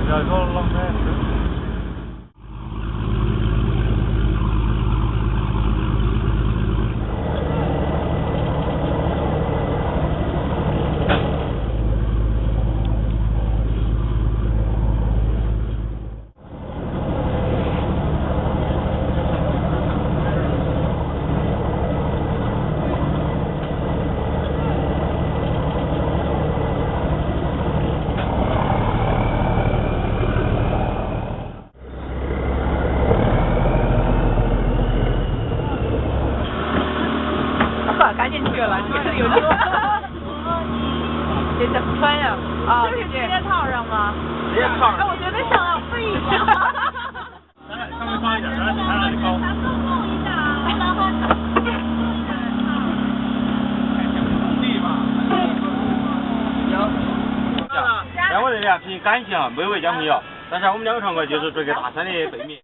这个浪费。赶紧去了，确实有这个。这怎么穿呀？啊，这是直接套上吗？直接套上。哎，我觉得想要飞一下。咱俩稍微高一点，咱俩的高。咱动动一下啊，然后。动力吧。行。在我这里啊，凭感情啊，每位交朋友。但是我们两个船过就是这个大山的背面。